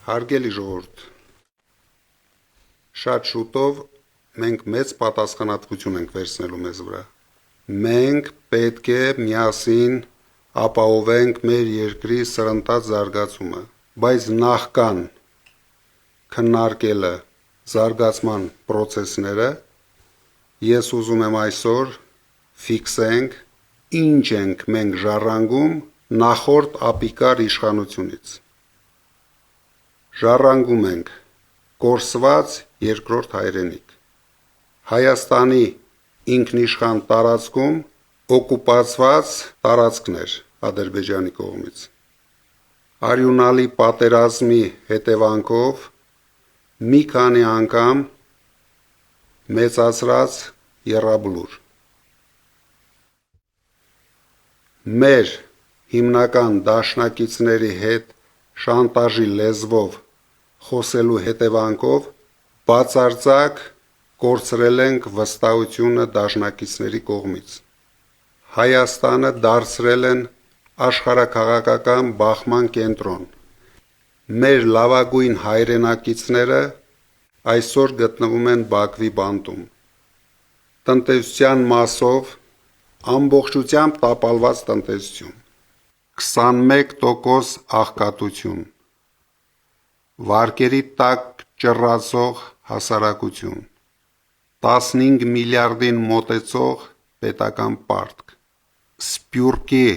Հարգելի ժողովուրդ, շատ շուտով մենք մեծ պատասխանատվություն ենք վերցնելու մեզ վրա։ Մենք պետք է միասին ապահովենք մեր երկրի սրընթաց զարգացումը, բայց նախքան քննարկելը զարգացման պրոցեսները, ես ուզում եմ այսօր ֆիքսենք ինչ ենք մենք ժառանգում նախորդ ապիկար իշխանությունից։ Ժառանգում ենք կորսված երկրորդ հայրենիք, Հայաստանի ինքնիշխան տարածքում օկուպացված տարածքներ Ադրբեջանի կողմից, արյունալի պատերազմի հետևանքով մի քանի անգամ մեծացրած եռաբլուր, մեր հիմնական դաշնակիցների հետ շանտաժի լեզվով խոսելու հետևանքով բացարձակ կորցրել ենք վստահությունը դաշնակիցների կողմից։ Հայաստանը դարձրել են աշխարհաքաղաքական բախման կենտրոն։ Մեր լավագույն հայրենակիցները այսօր գտնվում են Բաքվի բանտում։ Տնտեսության մասով ամբողջությամբ տապալված տնտեսություն, 21% աղքատություն, վարկերի տակ ճռռացող հասարակություն, 15 միլիարդին մոտեցող պետական պարտք, սփյուռքի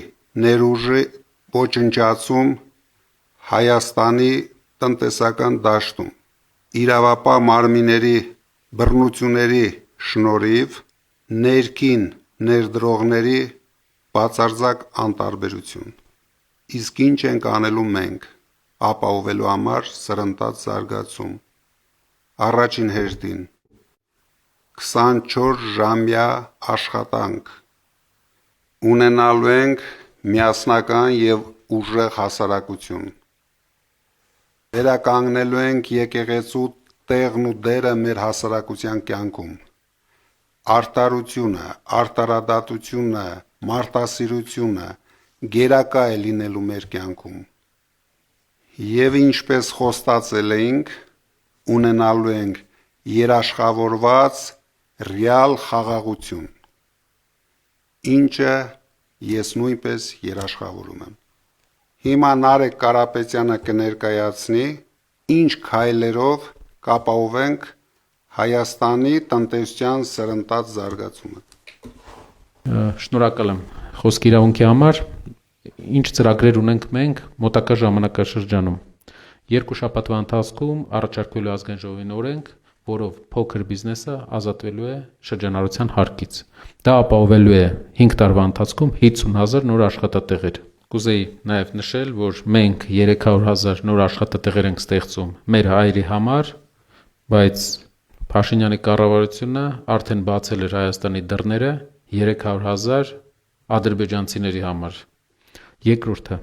ներուժի ոչնչացում Հայաստանի տնտեսական դաշտում, իրավապահ մարմինների բռնությունների շնորհիվ ներքին ներդրողների բացարձակ անտարբերություն։ Իսկ ինչ ենք անելու մենք ապահովելու համար սրընթաց զարգացում։ Առաջին հերթին 24-ժամյա աշխատանք ունենալու ենք միասնական եւ ուժեղ հասարակություն։ Վերականգնելու ենք եկեղեցու տեղն ու դերը մեր հասարակության կյանքում։ Արդարությունը, արդարադատությունը, մարդասիրությունը գերակա է լինելու մեր կյանքում։ Եվ ինչպես խոստացել էինք, ունենալու ենք երաշխավորված ռեալ խաղաղություն, ինչը ես նույնպես երաշխավորում եմ։ Հիմա Նարեկ Կարապետյանը կներկայացնի, ինչ քայլերով կապահովենք Հայաստանի տնտեսության սրընթաց զարգացումը։ Շնորհակալ եմ խոսքի իրավունքի համար։ Ինչ ծրագրեր ունենք մենք մոտակա ժամանակաշրջանում։ 2 շաբաթվա ընթացքում առաջարկվելու ազգային ժողովին օրենք, որով փոքր բիզնեսը ազատվելու է շրջանառության հարկից։ Դա ապահովելու է 5 տարվա ընթացքում 50,000 նոր աշխատատեղեր։ Կուզեի նաև նշել, որ մենք 300,000 նոր աշխատատեղեր ենք ստեղծում մեր հայրի համար, բայց Փաշինյանի կառավարությունը արդեն բացել էր Հայաստանի դռները 300,000 ադրբեջանցիների համար։ Երկրորդը,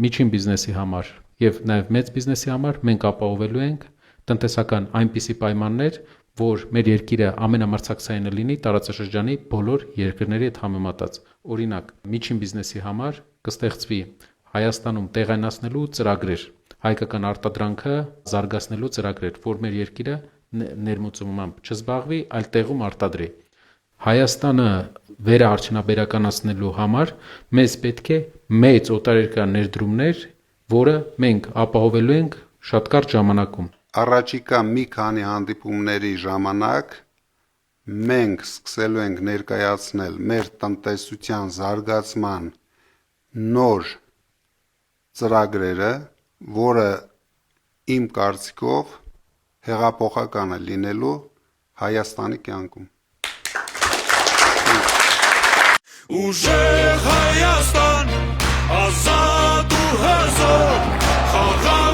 միջին բիզնեսի համար եւ նաեւ մեծ բիզնեսի համար մենք ապահովելու ենք տնտեսական այնպիսի պայմաններ, որ մեր երկիրը ամենամրցակցայինը լինի տարածաշրջանի բոլոր երկրների հետ համեմատած։ Օրինակ, միջին բիզնեսի համար կստեղծվի Հայաստանում տեղայնացնելու ծրագրեր, հայկական արտադրանքը զարգացնելու ծրագրեր, որ մեր երկիրը ներմուծումամբ չզբաղվի, այլ տեղում արտադրի։ Հայաստանը վերաարդյունաբերականացնելու համար մեզ պետք է մեծ օտարերկրյա ներդրումներ, որը մենք ապահովելու ենք շատ կարճ ժամանակում։ Առաջիկա մի քանի հանդիպումների ժամանակ մենք սկսելու ենք ներկայացնել մեր տնտեսության զարգացման նոր ծրագրերը, որը իմ կարծիքով հեղափոխական է լինելու Հայաստանի կյանքում։ Ուժեղ Հայաստան, ազատ ու հզոր, խաղաղ